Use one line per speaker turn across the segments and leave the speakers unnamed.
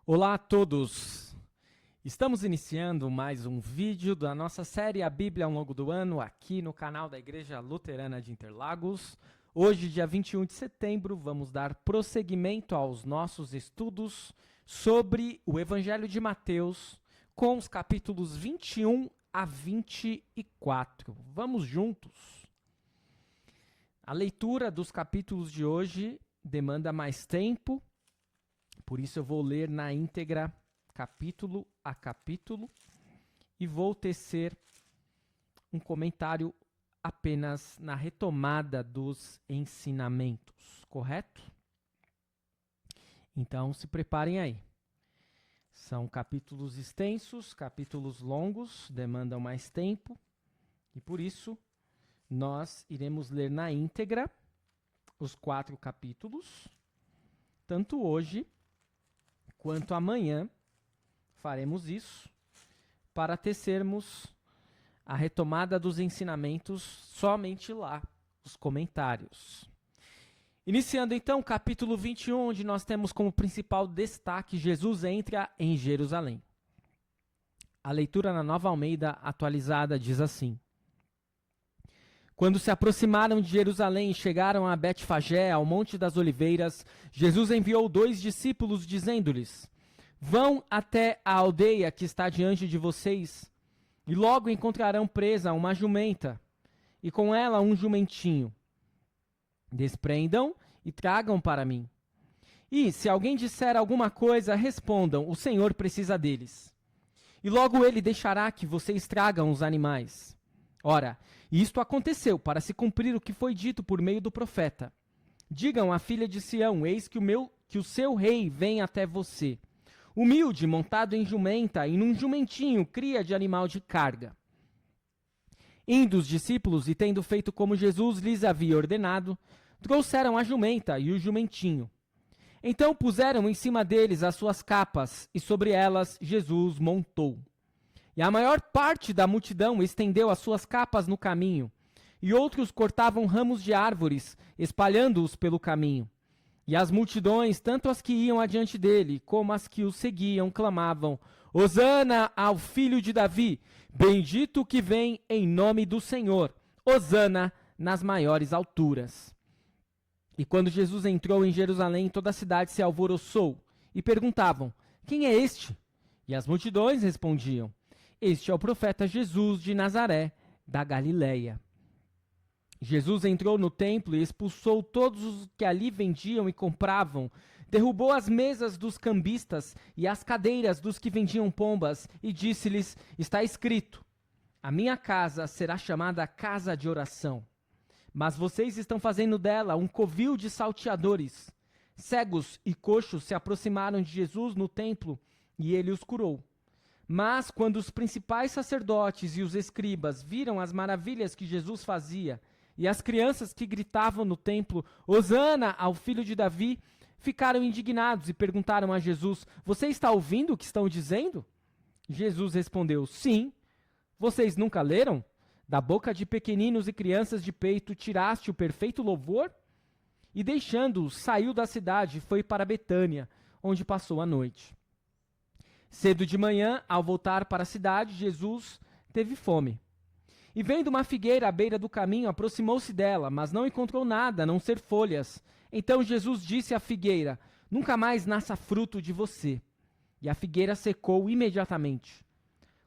Olá a todos! Estamos iniciando mais um vídeo da nossa série A Bíblia ao longo do ano, aqui no canal da Igreja Luterana de Interlagos. Hoje, dia 21 de setembro, vamos dar prosseguimento aos nossos estudos sobre o Evangelho de Mateus, com os capítulos 21 a 24. Vamos juntos! A leitura dos capítulos de hoje demanda mais tempo, por isso eu vou ler na íntegra, capítulo a capítulo, e vou tecer um comentário apenas na retomada dos ensinamentos, correto? Então, se preparem aí. São capítulos extensos, capítulos longos, demandam mais tempo, e por isso nós iremos ler na íntegra os 4 capítulos, tanto hoje quanto amanhã faremos isso, para tecermos a retomada dos ensinamentos somente lá, os comentários. Iniciando então o capítulo 21, onde nós temos como principal destaque Jesus entra em Jerusalém. A leitura na Nova Almeida atualizada diz assim: Quando se aproximaram de Jerusalém e chegaram a Betfagé, ao Monte das Oliveiras, Jesus enviou 2 discípulos, dizendo-lhes: Vão até a aldeia que está diante de vocês, e logo encontrarão presa uma jumenta, e com ela um jumentinho. Desprendam e tragam para mim. E, se alguém disser alguma coisa, respondam: o Senhor precisa deles. E logo ele deixará que vocês tragam os animais. Ora, isto aconteceu para se cumprir o que foi dito por meio do profeta. Digam à filha de Sião: eis que o seu rei vem até você. Humilde, montado em jumenta, e num jumentinho, cria de animal de carga. Indo os discípulos, e tendo feito como Jesus lhes havia ordenado, trouxeram a jumenta e o jumentinho. Então puseram em cima deles as suas capas, e sobre elas Jesus montou. E a maior parte da multidão estendeu as suas capas no caminho, e outros cortavam ramos de árvores, espalhando-os pelo caminho. E as multidões, tanto as que iam adiante dele, como as que o seguiam, clamavam: Hosana ao filho de Davi, bendito o que vem em nome do Senhor, Hosana nas maiores alturas. E quando Jesus entrou em Jerusalém, toda a cidade se alvoroçou, e perguntavam: Quem é este? E as multidões respondiam: Este é o profeta Jesus de Nazaré, da Galileia. Jesus entrou no templo e expulsou todos os que ali vendiam e compravam, derrubou as mesas dos cambistas e as cadeiras dos que vendiam pombas, e disse-lhes: Está escrito, a minha casa será chamada casa de oração, mas vocês estão fazendo dela um covil de salteadores. Cegos e coxos se aproximaram de Jesus no templo, e ele os curou. Mas quando os principais sacerdotes e os escribas viram as maravilhas que Jesus fazia, e as crianças que gritavam no templo, Hosana ao filho de Davi, ficaram indignados e perguntaram a Jesus: Você está ouvindo o que estão dizendo? Jesus respondeu: Sim. Vocês nunca leram? Da boca de pequeninos e crianças de peito tiraste o perfeito louvor? E deixando-os, saiu da cidade e foi para Betânia, onde passou a noite. Cedo de manhã, ao voltar para a cidade, Jesus teve fome. E vendo uma figueira à beira do caminho, aproximou-se dela, mas não encontrou nada, a não ser folhas. Então Jesus disse à figueira: Nunca mais nasça fruto de você. E a figueira secou imediatamente.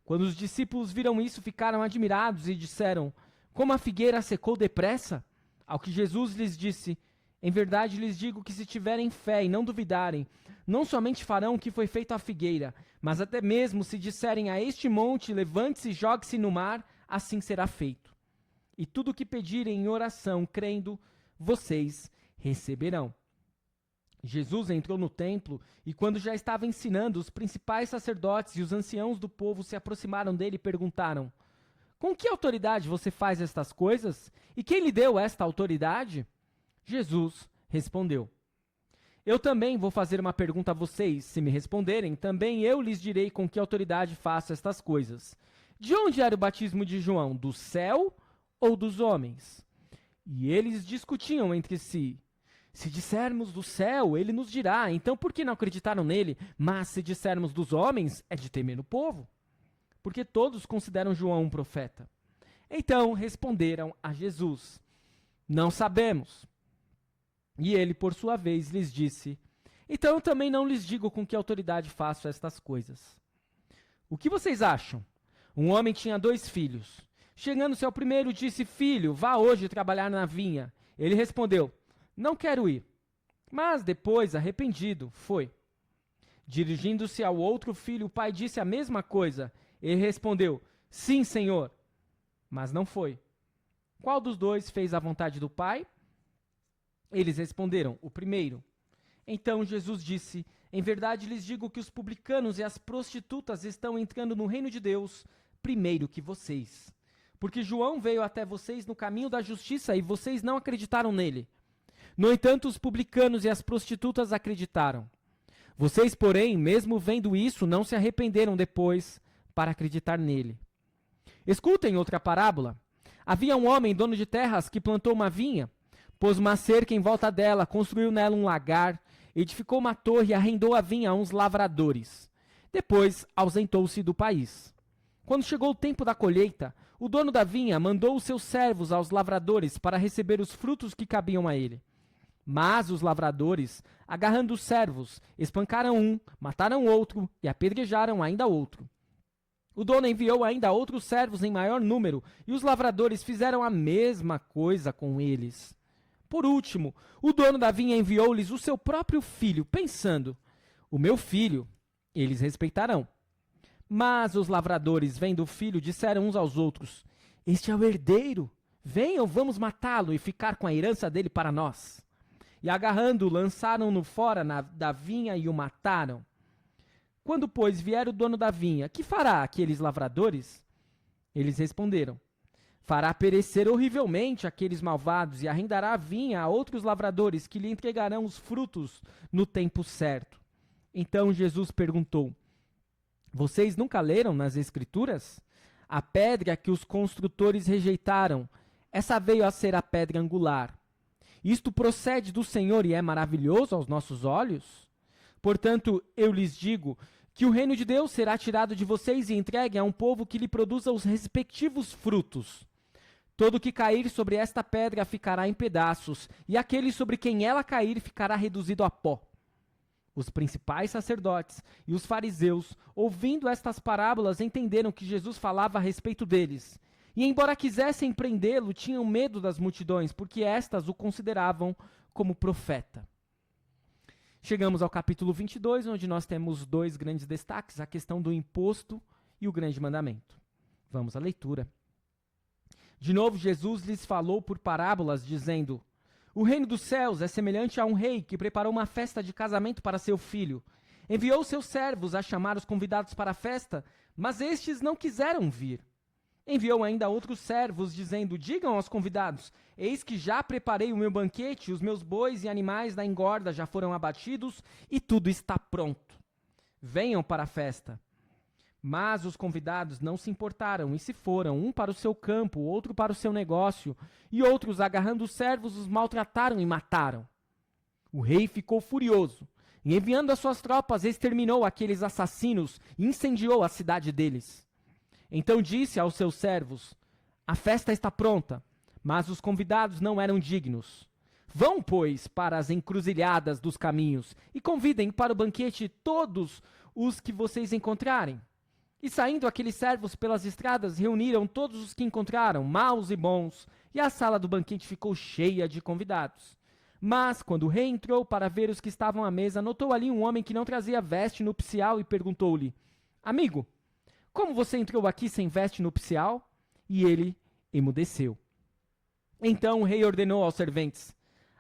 Quando os discípulos viram isso, ficaram admirados e disseram: Como a figueira secou depressa? Ao que Jesus lhes disse: Em verdade lhes digo que se tiverem fé e não duvidarem, não somente farão o que foi feito à figueira, mas até mesmo se disserem a este monte: levante-se e jogue-se no mar, assim será feito. E tudo o que pedirem em oração, crendo, vocês receberão. Jesus entrou no templo e, quando já estava ensinando, os principais sacerdotes e os anciãos do povo se aproximaram dele e perguntaram: Com que autoridade você faz estas coisas? E quem lhe deu esta autoridade? Jesus respondeu: Eu também vou fazer uma pergunta a vocês. Se me responderem, também eu lhes direi com que autoridade faço estas coisas. De onde era o batismo de João? Do céu ou dos homens? E eles discutiam entre si. Se dissermos do céu, ele nos dirá, então por que não acreditaram nele? Mas se dissermos dos homens, é de temer o povo, porque todos consideram João um profeta. Então responderam a Jesus: não sabemos. E ele, por sua vez, lhes disse: então eu também não lhes digo com que autoridade faço estas coisas. O que vocês acham? Um homem tinha 2 filhos. Chegando-se ao primeiro, disse: filho, vá hoje trabalhar na vinha. Ele respondeu: não quero ir. Mas depois, arrependido, foi. Dirigindo-se ao outro filho, o pai disse a mesma coisa. Ele respondeu: sim, senhor. Mas não foi. Qual dos 2 fez a vontade do pai? Eles responderam: o primeiro. Então Jesus disse: em verdade lhes digo que os publicanos e as prostitutas estão entrando no reino de Deus primeiro que vocês. Porque João veio até vocês no caminho da justiça e vocês não acreditaram nele. No entanto, os publicanos e as prostitutas acreditaram. Vocês, porém, mesmo vendo isso, não se arrependeram depois para acreditar nele. Escutem outra parábola. Havia um homem, dono de terras, que plantou uma vinha, pôs uma cerca em volta dela, construiu nela um lagar, edificou uma torre e arrendou a vinha a uns lavradores. Depois ausentou-se do país. Quando chegou o tempo da colheita, o dono da vinha mandou os seus servos aos lavradores para receber os frutos que cabiam a ele. Mas os lavradores, agarrando os servos, espancaram um, mataram outro e apedrejaram ainda outro. O dono enviou ainda outros servos em maior número, e os lavradores fizeram a mesma coisa com eles. Por último, o dono da vinha enviou-lhes o seu próprio filho, pensando: o meu filho, eles respeitarão. Mas os lavradores, vendo o filho, disseram uns aos outros: este é o herdeiro, venham, vamos matá-lo e ficar com a herança dele para nós. E agarrando-o, lançaram-no fora da vinha e o mataram. Quando, pois, vier o dono da vinha, que fará aqueles lavradores? Eles responderam: fará perecer horrivelmente aqueles malvados e arrendará a vinha a outros lavradores que lhe entregarão os frutos no tempo certo. Então Jesus perguntou: vocês nunca leram nas Escrituras? A pedra que os construtores rejeitaram, essa veio a ser a pedra angular. Isto procede do Senhor e é maravilhoso aos nossos olhos? Portanto, eu lhes digo que o reino de Deus será tirado de vocês e entregue a um povo que lhe produza os respectivos frutos. Todo que cair sobre esta pedra ficará em pedaços, e aquele sobre quem ela cair ficará reduzido a pó. Os principais sacerdotes e os fariseus, ouvindo estas parábolas, entenderam que Jesus falava a respeito deles. E, embora quisessem prendê-lo, tinham medo das multidões, porque estas o consideravam como profeta. Chegamos ao capítulo 22, onde nós temos 2 grandes destaques, a questão do imposto e o grande mandamento. Vamos à leitura. De novo, Jesus lhes falou por parábolas, dizendo: o reino dos céus é semelhante a um rei que preparou uma festa de casamento para seu filho. Enviou seus servos a chamar os convidados para a festa, mas estes não quiseram vir. Enviou ainda outros servos, dizendo: digam aos convidados: eis que já preparei o meu banquete, os meus bois e animais da engorda já foram abatidos e tudo está pronto. Venham para a festa. Mas os convidados não se importaram e se foram, um para o seu campo, outro para o seu negócio, e outros, agarrando os servos, os maltrataram e mataram. O rei ficou furioso, e enviando as suas tropas, exterminou aqueles assassinos e incendiou a cidade deles. Então disse aos seus servos: a festa está pronta, mas os convidados não eram dignos. Vão, pois, para as encruzilhadas dos caminhos e convidem para o banquete todos os que vocês encontrarem. E saindo aqueles servos pelas estradas, reuniram todos os que encontraram, maus e bons, e a sala do banquete ficou cheia de convidados. Mas, quando o rei entrou para ver os que estavam à mesa, notou ali um homem que não trazia veste nupcial e perguntou-lhe: amigo, como você entrou aqui sem veste nupcial? E ele emudeceu. Então o rei ordenou aos serventes: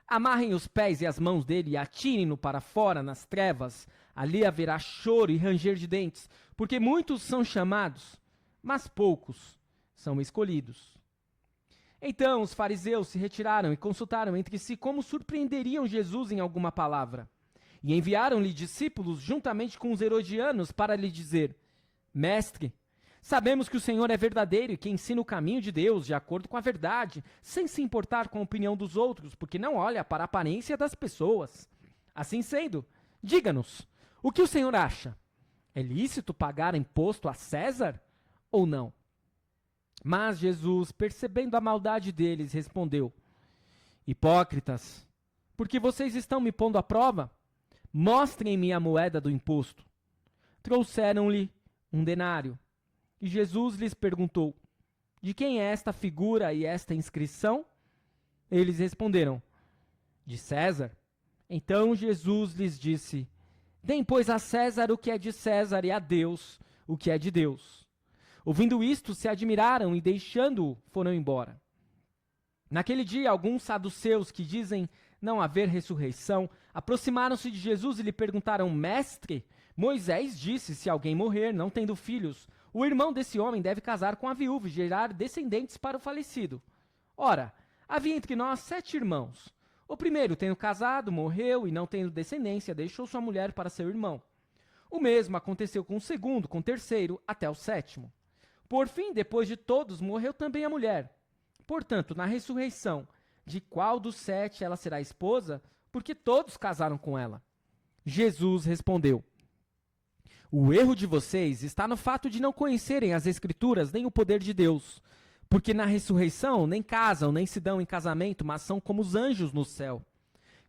amarrem os pés e as mãos dele e atirem-no para fora nas trevas. Ali haverá choro e ranger de dentes, porque muitos são chamados, mas poucos são escolhidos. Então os fariseus se retiraram e consultaram entre si como surpreenderiam Jesus em alguma palavra. E enviaram-lhe discípulos juntamente com os herodianos para lhe dizer: mestre, Sabemos que o Senhor é verdadeiro e que ensina o caminho de Deus de acordo com a verdade, sem se importar com a opinião dos outros, porque não olha para a aparência das pessoas. Assim sendo, diga-nos, o que o Senhor acha? É lícito pagar imposto a César ou não? Mas Jesus, percebendo a maldade deles, respondeu: Hipócritas, por que vocês estão me pondo à prova? Mostrem-me a moeda do imposto. Trouxeram-lhe um denário. E Jesus lhes perguntou: De quem é esta figura e esta inscrição? Eles responderam: De César. Então Jesus lhes disse: Deem, pois, a César o que é de César e a Deus o que é de Deus. Ouvindo isto, se admiraram e, deixando-o, foram embora. Naquele dia, alguns saduceus que dizem não haver ressurreição aproximaram-se de Jesus e lhe perguntaram: Mestre, Moisés disse: se alguém morrer, não tendo filhos, o irmão desse homem deve casar com a viúva e gerar descendentes para o falecido. Ora, havia entre nós 7 irmãos. O primeiro, tendo casado, morreu e não tendo descendência, deixou sua mulher para seu irmão. O mesmo aconteceu com o segundo, com o terceiro, até o 7º. Por fim, depois de todos, morreu também a mulher. Portanto, na ressurreição, de qual dos 7 ela será esposa? Porque todos casaram com ela. Jesus respondeu: O erro de vocês está no fato de não conhecerem as Escrituras nem o poder de Deus. Porque na ressurreição nem casam, nem se dão em casamento, mas são como os anjos no céu.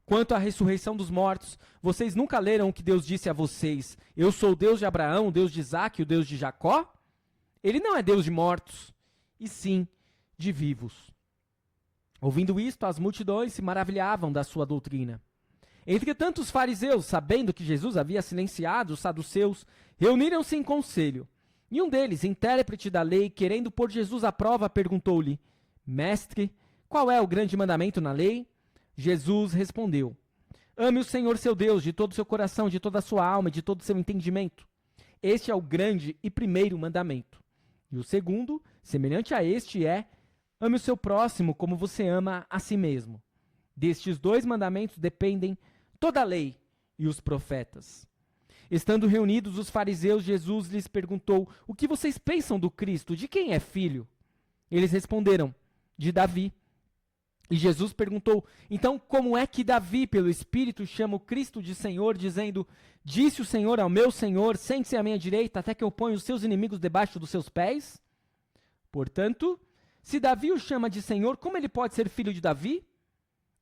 Quanto à ressurreição dos mortos, vocês nunca leram o que Deus disse a vocês: Eu sou o Deus de Abraão, o Deus de Isaque e o Deus de Jacó? Ele não é Deus de mortos, e sim de vivos. Ouvindo isto, as multidões se maravilhavam da sua doutrina. Entretanto, os fariseus, sabendo que Jesus havia silenciado os saduceus, reuniram-se em conselho. E um deles, intérprete da lei, querendo pôr Jesus à prova, perguntou-lhe: Mestre, qual é o grande mandamento na lei? Jesus respondeu: Ame o Senhor seu Deus de todo o seu coração, de toda a sua alma e de todo o seu entendimento. Este é o grande e primeiro mandamento. E o segundo, semelhante a este, é: ame o seu próximo como você ama a si mesmo. Destes 2 mandamentos dependem toda a lei e os profetas. Estando reunidos os fariseus, Jesus lhes perguntou: O que vocês pensam do Cristo? De quem é filho? Eles responderam: De Davi. E Jesus perguntou: Então, como é que Davi, pelo Espírito, chama o Cristo de Senhor, dizendo: Disse o Senhor ao meu Senhor: Sente-se à minha direita, até que eu ponha os seus inimigos debaixo dos seus pés? Portanto, se Davi o chama de Senhor, como ele pode ser filho de Davi?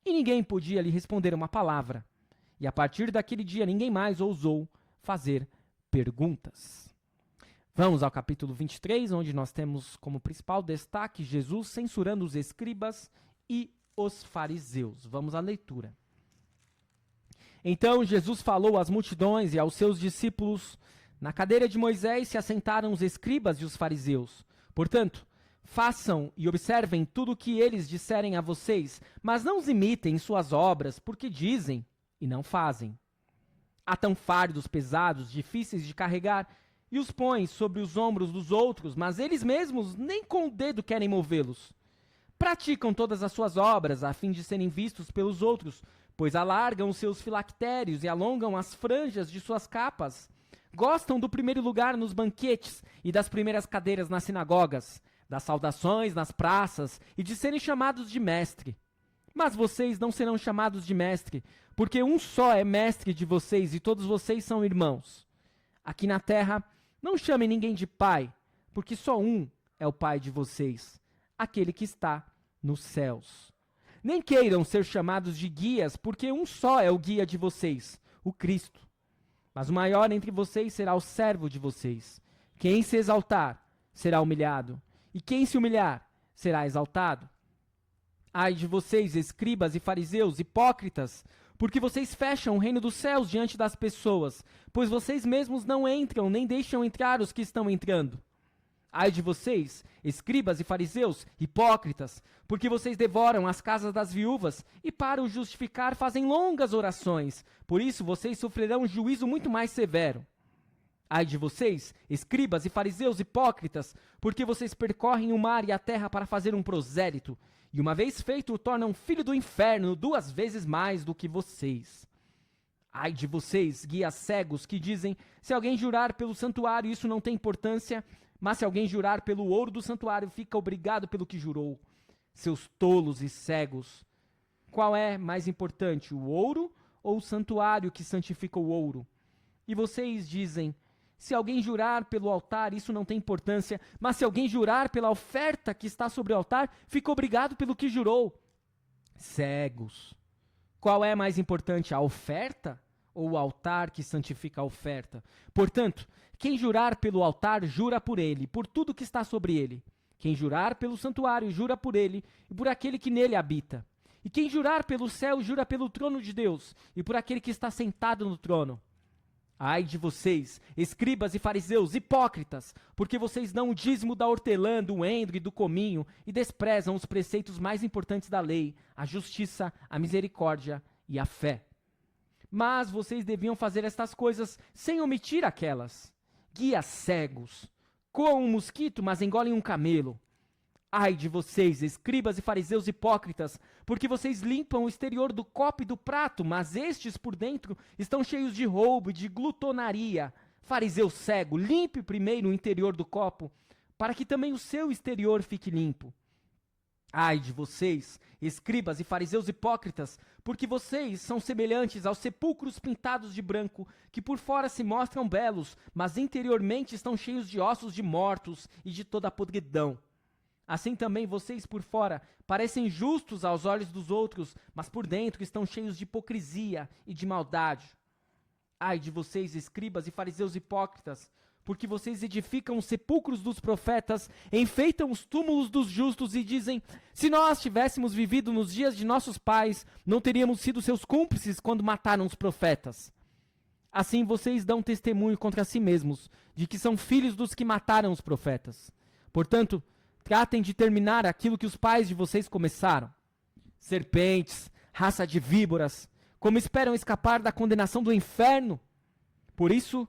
E ninguém podia lhe responder uma palavra. E a partir daquele dia, ninguém mais ousou fazer perguntas. Vamos ao capítulo 23, onde nós temos como principal destaque Jesus censurando os escribas e os fariseus. Vamos à leitura. Então Jesus falou às multidões e aos seus discípulos: Na cadeira de Moisés se assentaram os escribas e os fariseus. Portanto, façam e observem tudo o que eles disserem a vocês, mas não os imitem em suas obras, porque dizem e não fazem. Atam fardos pesados, difíceis de carregar, e os põem sobre os ombros dos outros, mas eles mesmos nem com o dedo querem movê-los. Praticam todas as suas obras a fim de serem vistos pelos outros, pois alargam os seus filactérios e alongam as franjas de suas capas. Gostam do primeiro lugar nos banquetes e das primeiras cadeiras nas sinagogas, das saudações nas praças e de serem chamados de mestre. Mas vocês não serão chamados de mestre, porque um só é mestre de vocês e todos vocês são irmãos. Aqui na terra, não chamem ninguém de pai, porque só um é o pai de vocês, aquele que está nos céus. Nem queiram ser chamados de guias, porque um só é o guia de vocês, o Cristo. Mas o maior entre vocês será o servo de vocês. Quem se exaltar será humilhado, e quem se humilhar será exaltado. Ai de vocês, escribas e fariseus, hipócritas, porque vocês fecham o reino dos céus diante das pessoas, pois vocês mesmos não entram, nem deixam entrar os que estão entrando. Ai de vocês, escribas e fariseus, hipócritas, porque vocês devoram as casas das viúvas e para o justificar fazem longas orações. Por isso vocês sofrerão um juízo muito mais severo. Ai de vocês, escribas e fariseus hipócritas, porque vocês percorrem o mar e a terra para fazer um prosélito, e uma vez feito o tornam filho do inferno 2 vezes mais do que vocês. Ai de vocês, guias cegos, que dizem: se alguém jurar pelo santuário, isso não tem importância, Mas se alguém jurar pelo ouro do santuário, fica obrigado pelo que jurou. Seus tolos e cegos. Qual é mais importante, o ouro ou o santuário que santifica o ouro? E vocês dizem, se alguém jurar pelo altar, isso não tem importância, mas se alguém jurar pela oferta que está sobre o altar, fica obrigado pelo que jurou. Cegos. Qual é mais importante, a oferta ou o altar que santifica a oferta? Portanto, quem jurar pelo altar, jura por ele, por tudo que está sobre ele. Quem jurar pelo santuário, jura por ele e por aquele que nele habita. E quem jurar pelo céu, jura pelo trono de Deus e por aquele que está sentado no trono. Ai de vocês, escribas e fariseus, hipócritas, porque vocês dão o dízimo da hortelã, do endro e do cominho e desprezam os preceitos mais importantes da lei, a justiça, a misericórdia e a fé. Mas vocês deviam fazer estas coisas sem omitir aquelas. Guias cegos, coam um mosquito, mas engolem um camelo. Ai de vocês, escribas e fariseus hipócritas, porque vocês limpam o exterior do copo e do prato, mas estes por dentro estão cheios de roubo e de glutonaria. Fariseu cego, limpe primeiro o interior do copo, para que também o seu exterior fique limpo. Ai de vocês, escribas e fariseus hipócritas, porque vocês são semelhantes aos sepulcros pintados de branco, que por fora se mostram belos, mas interiormente estão cheios de ossos de mortos e de toda a podridão. Assim também vocês por fora parecem justos aos olhos dos outros, mas por dentro estão cheios de hipocrisia e de maldade. Ai de vocês, escribas e fariseus hipócritas, porque vocês edificam os sepulcros dos profetas, enfeitam os túmulos dos justos e dizem, se nós tivéssemos vivido nos dias de nossos pais, não teríamos sido seus cúmplices quando mataram os profetas. Assim vocês dão testemunho contra si mesmos, de que são filhos dos que mataram os profetas. Portanto, tratem de terminar aquilo que os pais de vocês começaram. Serpentes, raça de víboras, como esperam escapar da condenação do inferno? Por isso,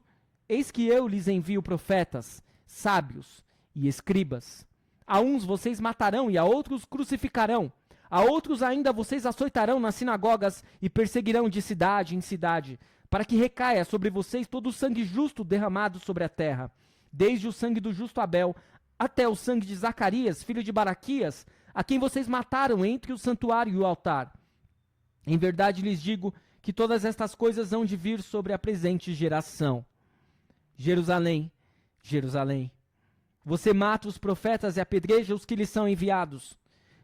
eis que eu lhes envio profetas, sábios e escribas. A uns vocês matarão e a outros crucificarão. A outros ainda vocês açoitarão nas sinagogas e perseguirão de cidade em cidade, para que recaia sobre vocês todo o sangue justo derramado sobre a terra, desde o sangue do justo Abel até o sangue de Zacarias, filho de Baraquias, a quem vocês mataram entre o santuário e o altar. Em verdade lhes digo que todas estas coisas hão de vir sobre a presente geração. Jerusalém, Jerusalém, você mata os profetas e apedreja os que lhes são enviados.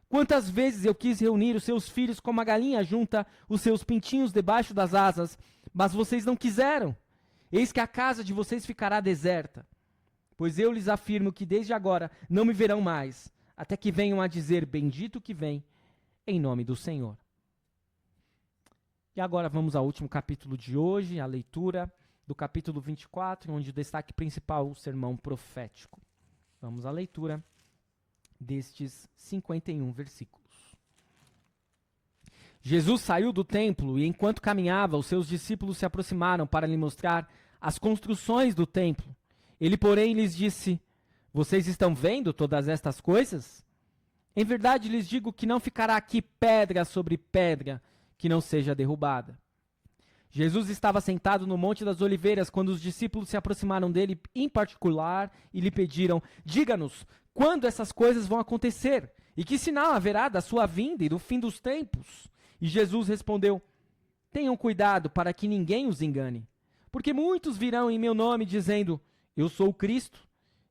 Quantas vezes eu quis reunir os seus filhos como a galinha junta os seus pintinhos debaixo das asas, mas vocês não quiseram. Eis que a casa de vocês ficará deserta. Pois eu lhes afirmo que desde agora não me verão mais, até que venham a dizer, bendito que vem, em nome do Senhor. E agora vamos ao último capítulo de hoje, a leitura do capítulo 24, onde o destaque principal é o sermão profético. Vamos à leitura destes 51 versículos. Jesus saiu do templo e, enquanto caminhava, os seus discípulos se aproximaram para lhe mostrar as construções do templo. Ele, porém, lhes disse, vocês estão vendo todas estas coisas? Em verdade lhes digo que não ficará aqui pedra sobre pedra que não seja derrubada. Jesus estava sentado no Monte das Oliveiras quando os discípulos se aproximaram dele em particular e lhe pediram, diga-nos, quando essas coisas vão acontecer? E que sinal haverá da sua vinda e do fim dos tempos? E Jesus respondeu, tenham cuidado para que ninguém os engane, porque muitos virão em meu nome dizendo, eu sou o Cristo,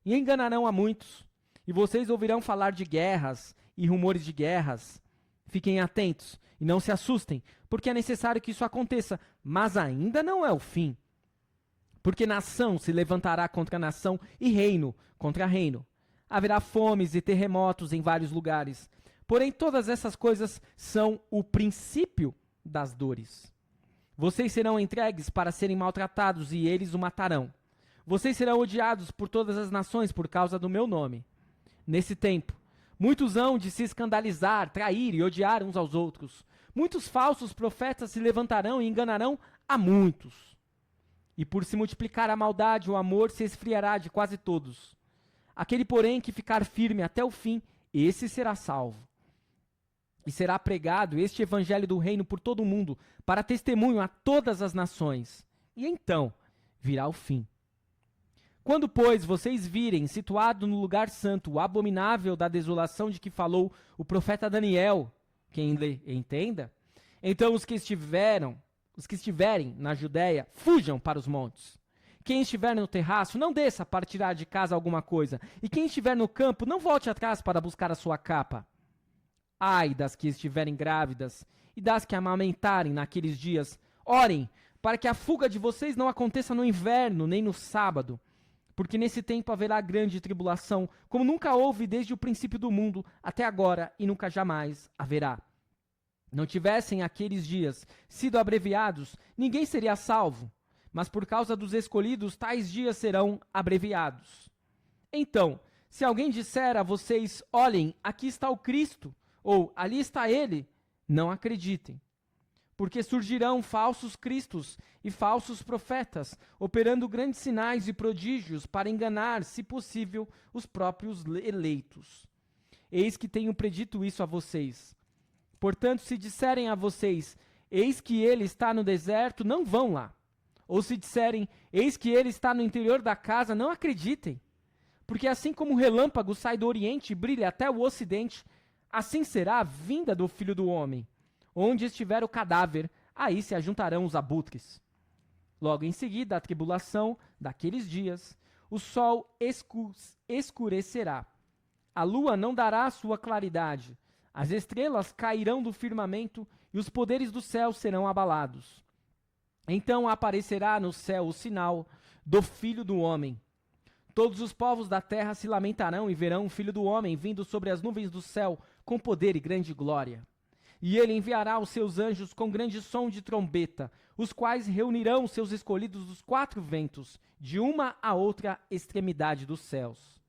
e enganarão a muitos. E vocês ouvirão falar de guerras e rumores de guerras. Fiquem atentos e não se assustem, porque é necessário que isso aconteça, mas ainda não é o fim. Porque nação se levantará contra nação e reino contra reino. Haverá fomes e terremotos em vários lugares. Porém, todas essas coisas são o princípio das dores. Vocês serão entregues para serem maltratados e eles o matarão. Vocês serão odiados por todas as nações por causa do meu nome. Nesse tempo, muitos hão de se escandalizar, trair e odiar uns aos outros. Muitos falsos profetas se levantarão e enganarão a muitos. E por se multiplicar a maldade, o amor se esfriará de quase todos. Aquele, porém, que ficar firme até o fim, esse será salvo. E será pregado este evangelho do reino por todo o mundo, para testemunho a todas as nações. E então virá o fim. Quando, pois, vocês virem situado no lugar santo o abominável da desolação de que falou o profeta Daniel, quem lê, entenda, então os que estiverem na Judéia, fujam para os montes. Quem estiver no terraço, não desça para tirar de casa alguma coisa. E quem estiver no campo, não volte atrás para buscar a sua capa. Ai das que estiverem grávidas e das que amamentarem naqueles dias. Orem, para que a fuga de vocês não aconteça no inverno, nem no sábado. Porque nesse tempo haverá grande tribulação, como nunca houve desde o princípio do mundo até agora e nunca jamais haverá. Não tivessem aqueles dias sido abreviados, ninguém seria salvo. Mas por causa dos escolhidos, tais dias serão abreviados. Então, se alguém disser a vocês, olhem, aqui está o Cristo, ou ali está ele, não acreditem. Porque surgirão falsos cristos e falsos profetas, operando grandes sinais e prodígios para enganar, se possível, os próprios eleitos. Eis que tenho predito isso a vocês. Portanto, se disserem a vocês, eis que ele está no deserto, não vão lá. Ou se disserem, eis que ele está no interior da casa, não acreditem. Porque assim como o relâmpago sai do oriente e brilha até o ocidente, assim será a vinda do Filho do Homem. Onde estiver o cadáver, aí se ajuntarão os abutres. Logo em seguida, a tribulação daqueles dias, o sol escurecerá. A lua não dará sua claridade. As estrelas cairão do firmamento e os poderes do céu serão abalados. Então aparecerá no céu o sinal do Filho do Homem. Todos os povos da terra se lamentarão e verão o Filho do Homem vindo sobre as nuvens do céu com poder e grande glória. E ele enviará os seus anjos com grande som de trombeta, os quais reunirão os seus escolhidos dos quatro ventos, de uma a outra extremidade dos céus.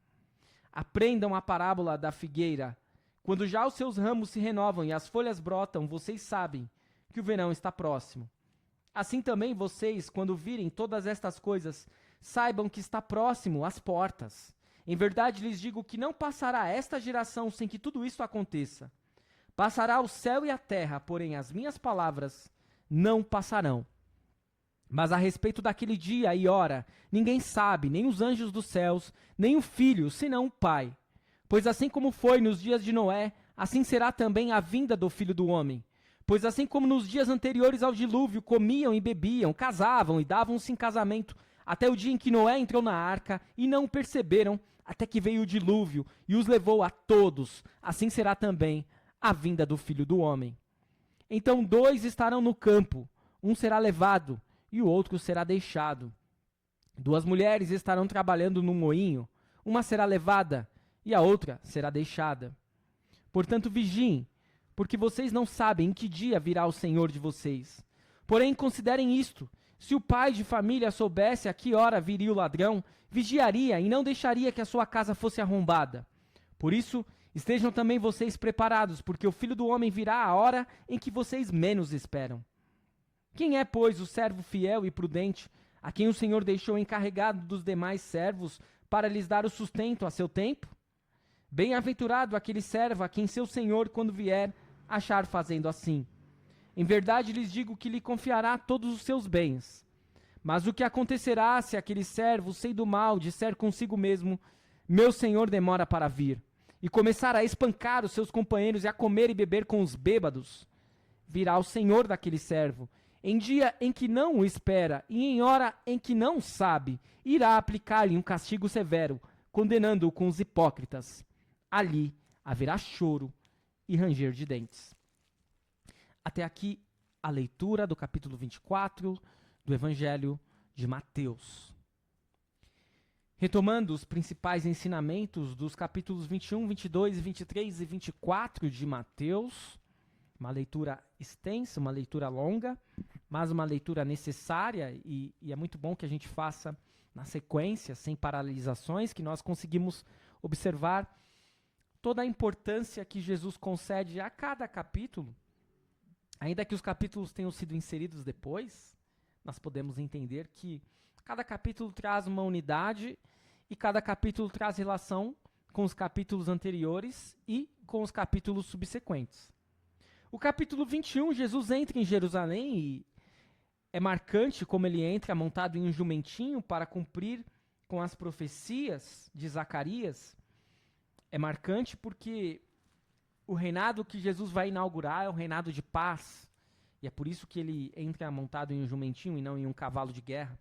Aprendam a parábola da figueira. Quando já os seus ramos se renovam e as folhas brotam, vocês sabem que o verão está próximo. Assim também vocês, quando virem todas estas coisas, saibam que está próximo às portas. Em verdade lhes digo que não passará esta geração sem que tudo isso aconteça. Passará o céu e a terra, porém as minhas palavras não passarão. Mas a respeito daquele dia e hora, ninguém sabe, nem os anjos dos céus, nem o Filho, senão o Pai. Pois assim como foi nos dias de Noé, assim será também a vinda do Filho do Homem. Pois assim como nos dias anteriores ao dilúvio, comiam e bebiam, casavam e davam-se em casamento, até o dia em que Noé entrou na arca, e não o perceberam, até que veio o dilúvio, e os levou a todos. Assim será também a vinda do Filho do Homem. Então 2 estarão no campo, um será levado, e o outro será deixado. 2 mulheres estarão trabalhando no moinho, uma será levada, e a outra será deixada. Portanto, vigiem, porque vocês não sabem em que dia virá o Senhor de vocês. Porém, considerem isto: se o pai de família soubesse a que hora viria o ladrão, vigiaria e não deixaria que a sua casa fosse arrombada. Por isso, estejam também vocês preparados, porque o Filho do Homem virá à hora em que vocês menos esperam. Quem é, pois, o servo fiel e prudente, a quem o Senhor deixou encarregado dos demais servos para lhes dar o sustento a seu tempo? Bem-aventurado aquele servo a quem seu senhor, quando vier, achar fazendo assim. Em verdade lhes digo que lhe confiará todos os seus bens. Mas o que acontecerá se aquele servo, sendo mal, disser consigo mesmo, meu senhor demora para vir, e começar a espancar os seus companheiros e a comer e beber com os bêbados? Virá o senhor daquele servo, em dia em que não o espera e em hora em que não sabe, irá aplicar-lhe um castigo severo, condenando-o com os hipócritas. Ali haverá choro e ranger de dentes. Até aqui a leitura do capítulo 24 do Evangelho de Mateus. Retomando os principais ensinamentos dos capítulos 21, 22, 23 e 24 de Mateus, uma leitura extensa, uma leitura longa, mas uma leitura necessária e é muito bom que a gente faça na sequência, sem paralisações, que nós conseguimos observar toda a importância que Jesus concede a cada capítulo. Ainda que os capítulos tenham sido inseridos depois, nós podemos entender que cada capítulo traz uma unidade e cada capítulo traz relação com os capítulos anteriores e com os capítulos subsequentes. O capítulo 21, Jesus entra em Jerusalém e é marcante como ele entra montado em um jumentinho para cumprir com as profecias de Zacarias é marcante porque o reinado que Jesus vai inaugurar é o reinado de paz. E é por isso que ele entra montado em um jumentinho e não em um cavalo de guerra.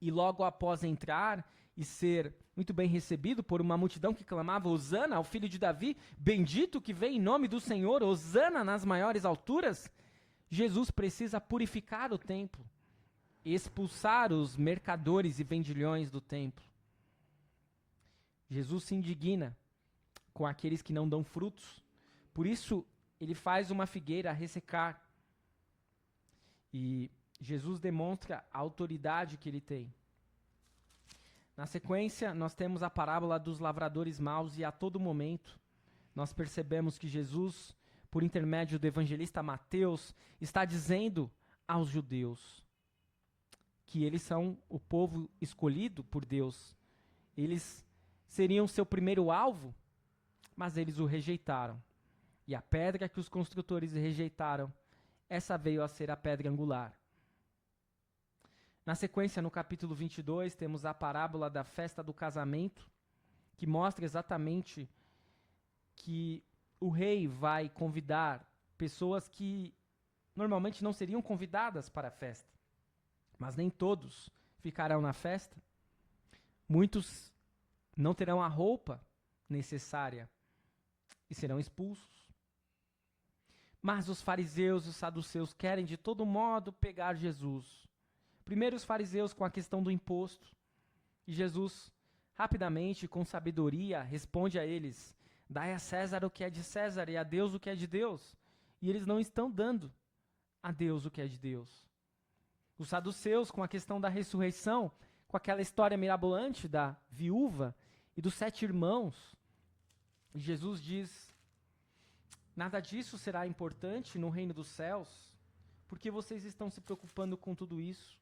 E logo após entrar e ser muito bem recebido por uma multidão que clamava: Hosana ao filho de Davi, bendito que vem em nome do Senhor, Hosana nas maiores alturas, Jesus precisa purificar o templo, expulsar os mercadores e vendilhões do templo. Jesus se indigna com aqueles que não dão frutos, por isso ele faz uma figueira ressecar. E Jesus demonstra a autoridade que ele tem. Na sequência, nós temos a parábola dos lavradores maus e a todo momento nós percebemos que Jesus, por intermédio do evangelista Mateus, está dizendo aos judeus que eles são o povo escolhido por Deus. Eles seriam seu primeiro alvo, mas eles o rejeitaram. E a pedra que os construtores rejeitaram, essa veio a ser a pedra angular. Na sequência, no capítulo 22, temos a parábola da festa do casamento, que mostra exatamente que o rei vai convidar pessoas que normalmente não seriam convidadas para a festa. Mas nem todos ficarão na festa. Muitos não terão a roupa necessária e serão expulsos. Mas os fariseus e os saduceus querem de todo modo pegar Jesus. Primeiro os fariseus com a questão do imposto. E Jesus, rapidamente, com sabedoria, responde a eles: dai a César o que é de César e a Deus o que é de Deus. E eles não estão dando a Deus o que é de Deus. Os saduceus com a questão da ressurreição, com aquela história mirabolante da viúva e dos 7 irmãos. E Jesus diz: nada disso será importante no reino dos céus, porque vocês estão se preocupando com tudo isso.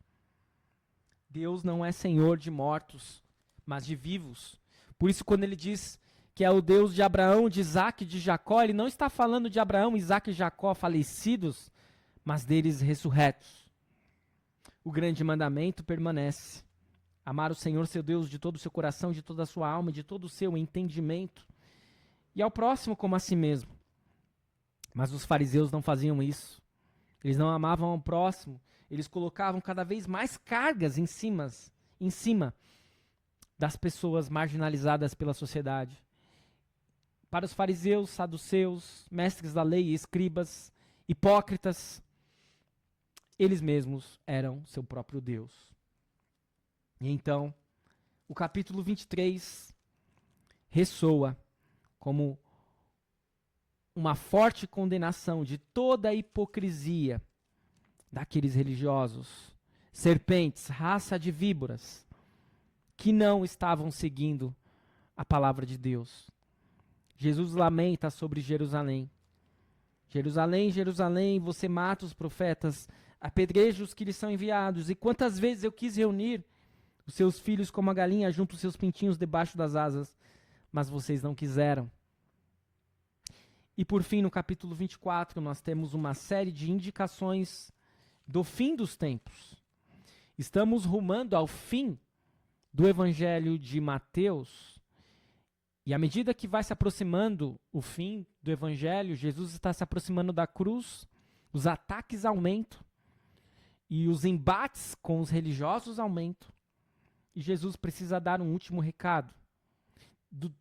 Deus não é Senhor de mortos, mas de vivos. Por isso, quando ele diz que é o Deus de Abraão, de Isaac e de Jacó, ele não está falando de Abraão, Isaac e Jacó falecidos, mas deles ressurretos. O grande mandamento permanece: amar o Senhor seu Deus de todo o seu coração, de toda a sua alma, de todo o seu entendimento, e ao próximo como a si mesmo. Mas os fariseus não faziam isso. Eles não amavam ao próximo. Eles colocavam cada vez mais cargas em cima das pessoas marginalizadas pela sociedade. Para os fariseus, saduceus, mestres da lei e escribas, hipócritas, eles mesmos eram seu próprio Deus. E então, o capítulo 23 ressoa como uma forte condenação de toda a hipocrisia daqueles religiosos, serpentes, raça de víboras, que não estavam seguindo a palavra de Deus. Jesus lamenta sobre Jerusalém. Jerusalém, Jerusalém, você mata os profetas, apedreja os que lhes são enviados. E quantas vezes eu quis reunir os seus filhos como a galinha junto os seus pintinhos debaixo das asas, mas vocês não quiseram. E por fim, no capítulo 24, nós temos uma série de indicações do fim dos tempos. Estamos rumando ao fim do Evangelho de Mateus, e à medida que vai se aproximando o fim do Evangelho, Jesus está se aproximando da cruz, os ataques aumentam, e os embates com os religiosos aumentam, e Jesus precisa dar um último recado.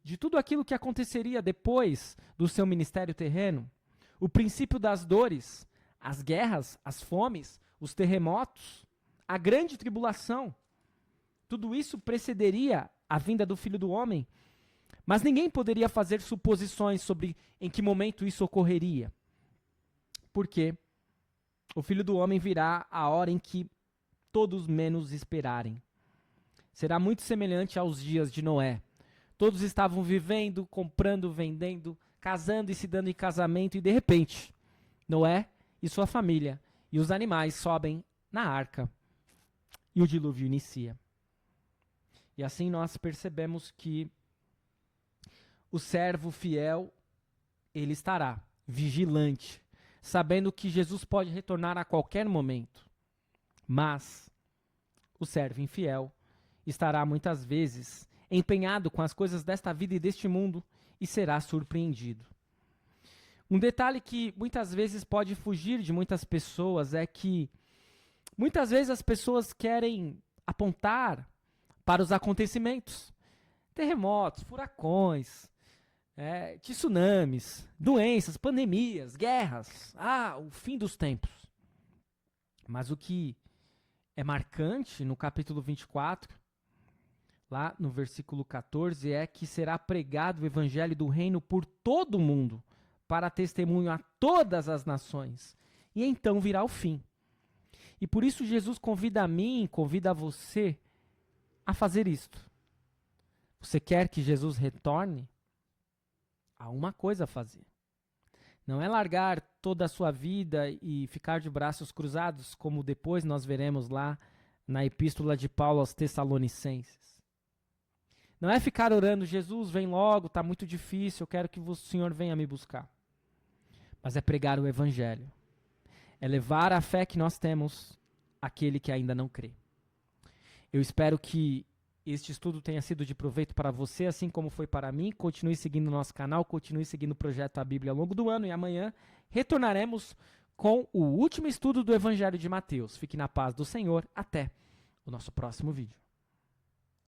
De tudo aquilo que aconteceria depois do seu ministério terreno, o princípio das dores, as guerras, as fomes, os terremotos, a grande tribulação, tudo isso precederia a vinda do Filho do Homem, mas ninguém poderia fazer suposições sobre em que momento isso ocorreria, porque o Filho do Homem virá a hora em que todos menos esperarem. Será muito semelhante aos dias de Noé. Todos estavam vivendo, comprando, vendendo, casando e se dando em casamento, e de repente, Noé e sua família e os animais sobem na arca e o dilúvio inicia. E assim nós percebemos que o servo fiel, ele estará vigilante, sabendo que Jesus pode retornar a qualquer momento. Mas o servo infiel, estará muitas vezes empenhado com as coisas desta vida e deste mundo e será surpreendido. Um detalhe que muitas vezes pode fugir de muitas pessoas é que muitas vezes as pessoas querem apontar para os acontecimentos. Terremotos, furacões, tsunamis, doenças, pandemias, guerras. O fim dos tempos. Mas o que é marcante no capítulo 24, lá no versículo 14, é que será pregado o evangelho do reino por todo o mundo, para testemunho a todas as nações. E então virá o fim. E por isso Jesus convida a mim, convida a você a fazer isto. Você quer que Jesus retorne? Há uma coisa a fazer. Não é largar toda a sua vida e ficar de braços cruzados, como depois nós veremos lá na epístola de Paulo aos Tessalonicenses. Não é ficar orando, Jesus, vem logo, está muito difícil, eu quero que o Senhor venha me buscar. Mas é pregar o evangelho. É levar a fé que nós temos àquele que ainda não crê. Eu espero que este estudo tenha sido de proveito para você, assim como foi para mim. Continue seguindo o nosso canal, continue seguindo o Projeto A Bíblia ao longo do ano e amanhã retornaremos com o último estudo do Evangelho de Mateus. Fique na paz do Senhor. Até o nosso próximo vídeo.